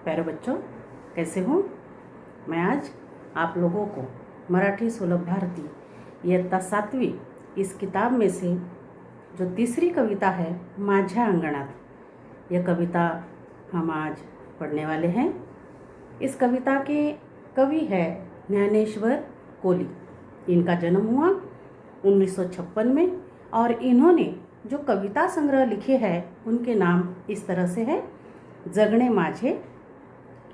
प्यारे बच्चों, कैसे हो? मैं आज आप लोगों को मराठी सुलभ भारती इयत्ता 7वी इस किताब में से जो तीसरी कविता है माझ्या अंगणात, यह कविता हम आज पढ़ने वाले हैं। इस कविता के कवि है ज्ञानेश्वर कोली। इनका जन्म हुआ 1956 में और इन्होंने जो कविता संग्रह लिखे हैं उनके नाम इस तरह से है: जगणे माझे,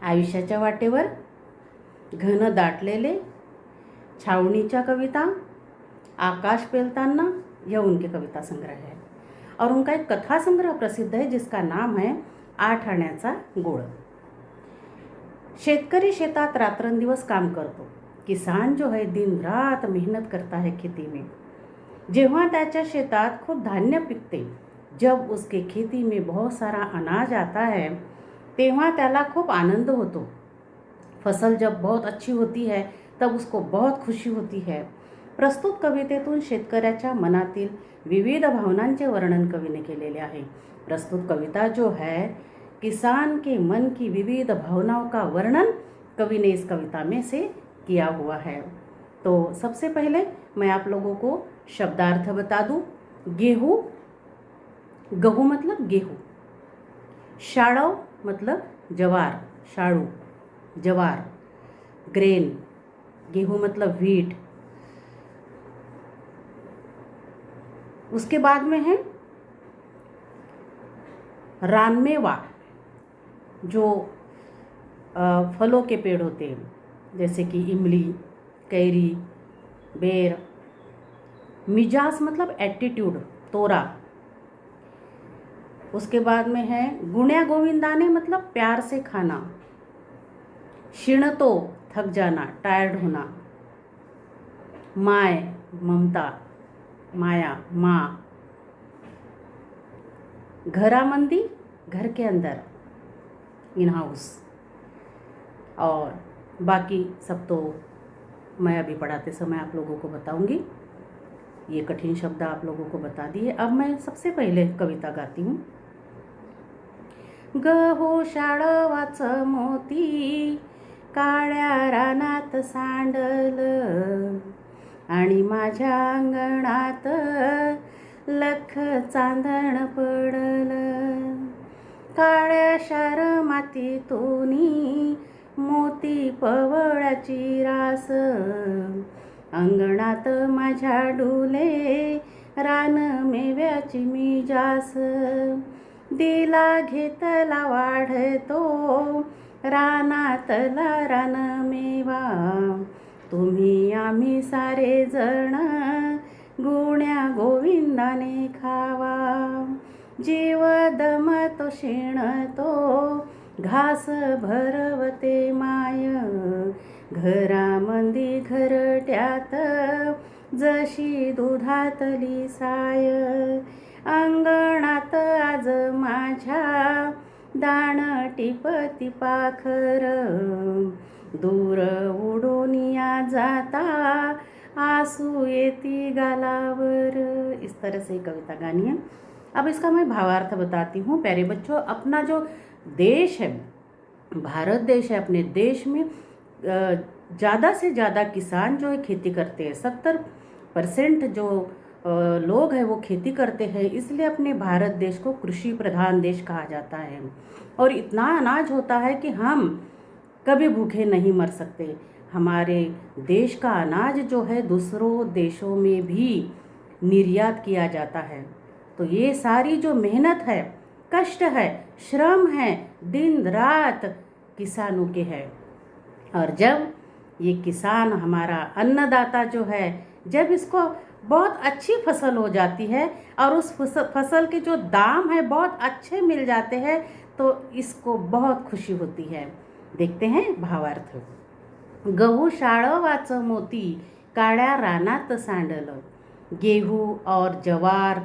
आयुष्याच्या वाटेवर, घन दाटलेले, छावणीच्या कविता, आकाश पेलताना, यह उनके कविता संग्रह है। और उनका एक कथा संग्रह प्रसिद्ध है जिसका नाम है 8 आण्याचा गोळ। शेतकरी शेतात रात्रंदिवस काम करतो। किसान जो है दिन रात मेहनत करता है खेती में। जेव्हा त्याच्या शेतात खूप धान्य पिकते, जब उसके खेती में बहुत सारा अनाज आता है, तेव्हा त्याला खूप आनंद होतो। फसल जब बहुत अच्छी होती है तब उसको बहुत खुशी होती है। प्रस्तुत कवितेतून शेतकऱ्याच्या मनातील विविध भावनांचे वर्णन कवीने केलेले आहे। प्रस्तुत कविता जो है किसान के मन की विविध भावनाओं का वर्णन कवि ने इस कविता में से किया हुआ है। तो सबसे पहले मैं आप लोगों को शब्दार्थ बता दूं। गेहूँ, गहू मतलब गेहूँ। शाळव मतलब जवार, शाळू, जवार। ग्रेन, गेहूँ मतलब व्हीट। उसके बाद में है रानमेवा, जो फलों के पेड़ होते हैं जैसे कि इमली, कैरी, बेर। मिजाज मतलब एटीट्यूड, तोरा। उसके बाद में है गुण्या गोविंदाने मतलब प्यार से खाना। शिणतो, थक जाना, टायर्ड होना। माय, ममता, माया, माँ। घरामंदी, घर के अंदर, इन हाउस। और बाकी सब तो मैं अभी पढ़ाते समय आप लोगों को बताऊंगी। ये कठिन शब्द आप लोगों को बता दिए। अब मैं सबसे पहले कविता गाती हूँ। गहू शाळवाच मोती, काळ्या रानात सांडल, आणि माझ्या अंगणात लख चांदण पडल। काळ्या शार मातीतूनी मोती पवळाची रास, अंगणात माझ्या डुले रान मेव्याची मी जास। दिला घेतला वाढतो रानातला रान मेवा, तुम्ही आम्ही सारे जण गुण्या गोविंदाने खावा। जीव दमतो शिणतो घास भरवते माय, घरामंदी घरट्यात जशी दुधातली साय। अंगणात आज माझ्या दाण टिपती पाखर, दूर उडून या जाता आंसू येती गालावर। इस तरह से कविता गानी है। अब इसका मैं भावार्थ बताती हूँ। प्यारे बच्चों, अपना जो देश है, भारत देश है, अपने देश में ज़्यादा से ज़्यादा किसान जो है खेती करते हैं। 70% जो लोग हैं वो खेती करते हैं, इसलिए अपने भारत देश को कृषि प्रधान देश कहा जाता है। और इतना अनाज होता है कि हम कभी भूखे नहीं मर सकते। हमारे देश का अनाज जो है दूसरों देशों में भी निर्यात किया जाता है। तो ये सारी जो मेहनत है, कष्ट है, श्रम है, दिन रात किसानों के है। और जब ये किसान हमारा अन्नदाता जो है, जब इसको बहुत अच्छी फसल हो जाती है और उस फसल के जो दाम है बहुत अच्छे मिल जाते हैं, तो इसको बहुत खुशी होती है। देखते हैं भावार्थ। गहू शाळवाच मोती, काळ्या रानात सांडल। गेहूँ और जवार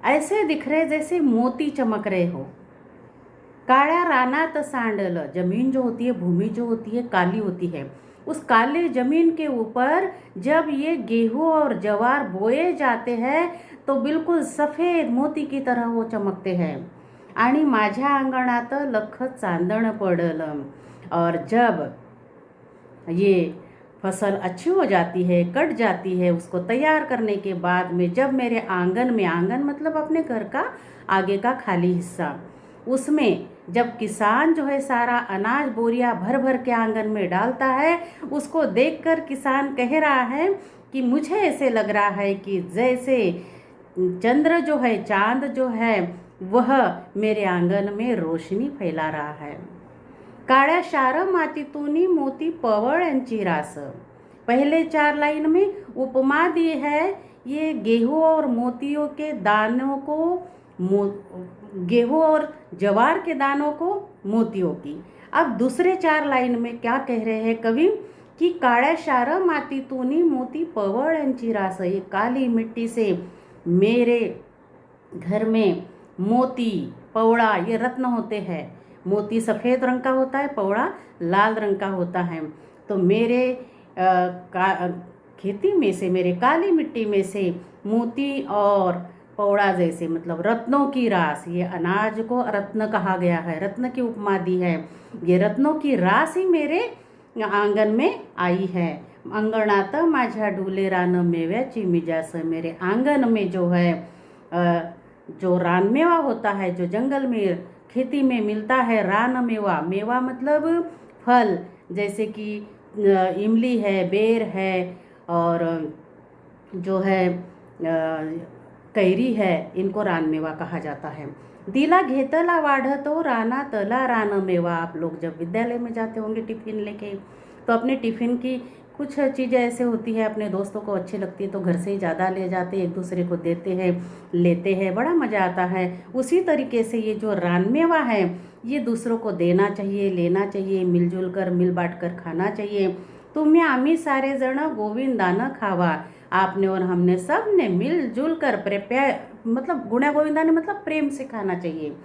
ऐसे दिख रहे जैसे मोती चमक रहे हो। काळ्या रानात सांडल, जमीन जो होती है, भूमि जो होती है, काली होती है। उस काले जमीन के ऊपर जब ये गेहूँ और जवार बोए जाते हैं तो बिल्कुल सफ़ेद मोती की तरह वो चमकते हैं। आणि माझ्या अंगणात लख चांदण पडलं। और जब ये फसल अच्छी हो जाती है, कट जाती है, उसको तैयार करने के बाद में जब मेरे आंगन में, आंगन मतलब अपने घर का आगे का खाली हिस्सा, उसमें जब किसान जो है सारा अनाज बोरिया भर भर के आंगन में डालता है, उसको देखकर किसान कह रहा है कि मुझे ऐसे लग रहा है कि जैसे चंद्र जो है, चांद जो है, वह मेरे आंगन में रोशनी फैला रहा है। काळ्या शार मातीतूनी मोती पवळ्यांची रास। पहले 4 लाइन में उपमा दी है ये गेहूं और मोतियों के दानों को, गेहूं और ज्वार के दानों को मोतियों की। अब दूसरे 4 लाइन में क्या कह रहे हैं कवि कि काळ्या शार मातीतूनी मोती पवळ्यांची रास। ये काली मिट्टी से मेरे घर में मोती, पवड़ा, ये रत्न होते हैं। मोती सफ़ेद रंग का होता है, पवड़ा लाल रंग का होता है। तो मेरे खेती में से, मेरे काली मिट्टी में से मोती और पौड़ा जैसे मतलब रत्नों की रास, ये अनाज को रत्न कहा गया है, रत्न की उपमा दी है। ये रत्नों की रास ही मेरे आंगन में आई है। अंगणात माझ्या डुले रान मेव्याची मिजास। मेरे आंगन में जो है जो रानमेवा होता है, जो जंगल में खेती में मिलता है, रान मेवा, मेवा मतलब फल, जैसे कि इमली है, बेर है, और जो है कैरी है, इनको रानमेवा कहा जाता है। दिला घेतला वाढतो रानातला रानमेवा। आप लोग जब विद्यालय में जाते होंगे टिफिन लेके, तो अपने टिफिन की कुछ चीज़ें ऐसे होती है, अपने दोस्तों को अच्छी लगती है तो घर से ही ज़्यादा ले जाते, एक दूसरे को देते हैं, लेते हैं, बड़ा मज़ा आता है। उसी तरीके से ये जो रानमेवा है, ये दूसरों को देना चाहिए, लेना चाहिए, मिलजुल कर, मिल बांट कर खाना चाहिए। तुम्ही आम्ही सारे जण गोविंदानं खावा। आपने और हमने सब ने मिलजुल कर मतलब गुण्या गोविंदाने मतलब प्रेम से खाना चाहिए।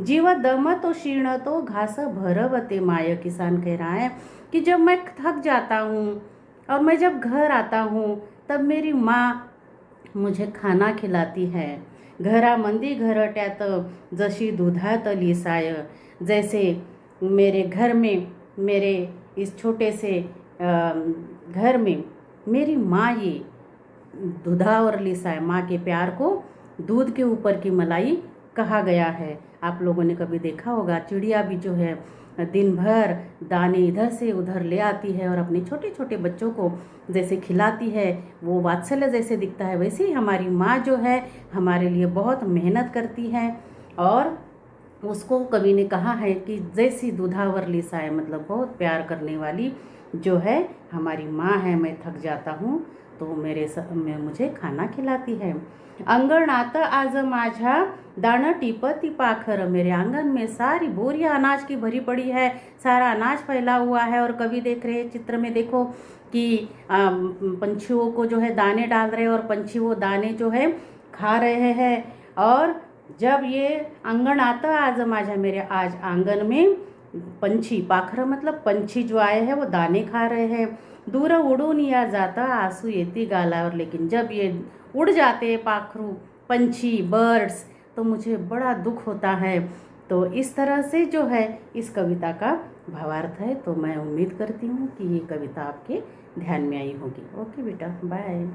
जीव दम तो क्षीण तो घास भरवते माय। किसान कह रहा है कि जब मैं थक जाता हूँ और मैं जब घर आता हूँ, तब मेरी माँ मुझे खाना खिलाती है। घरामंदी घरट्यात जशी दुधातली साय। जैसे मेरे घर में, मेरे इस छोटे से घर में मेरी माँ ये दुधावरली साय, माँ के प्यार को दूध के ऊपर की मलाई कहा गया है। आप लोगों ने कभी देखा होगा, चिड़िया भी जो है दिन भर दाने इधर से उधर ले आती है और अपने छोटे छोटे बच्चों को जैसे खिलाती है, वो वात्सल्य जैसे दिखता है, वैसे ही हमारी माँ जो है हमारे लिए बहुत मेहनत करती है। और उसको कवि ने कहा है कि जैसी दुधावरली साय, मतलब बहुत प्यार करने वाली जो है हमारी माँ है। मैं थक जाता हूँ तो मुझे खाना खिलाती है। अंगणात आज माझ्या दाणं टिपती पाखर। मेरे आंगन में सारी बोरियां अनाज की भरी पड़ी है, सारा अनाज फैला हुआ है। और कवि देख रहे हैं चित्र में, देखो कि पंछियों को जो है दाने डाल रहे हैं और पंछी वो दाने जो है खा रहे हैं। और जब ये अंगणात आज माझ्या, मेरे आज आंगन में पंछी, पाखर मतलब पंछी जो आए हैं वो दाने खा रहे हैं। दूर उड़ून या जाता आंसू येती गालावर। लेकिन जब ये उड़ जाते पाखरू, पंछी, बर्ड्स, तो मुझे बड़ा दुख होता है। तो इस तरह से जो है इस कविता का भावार्थ है। तो मैं उम्मीद करती हूँ कि ये कविता आपके ध्यान में आई होगी। ओके बेटा, बाय।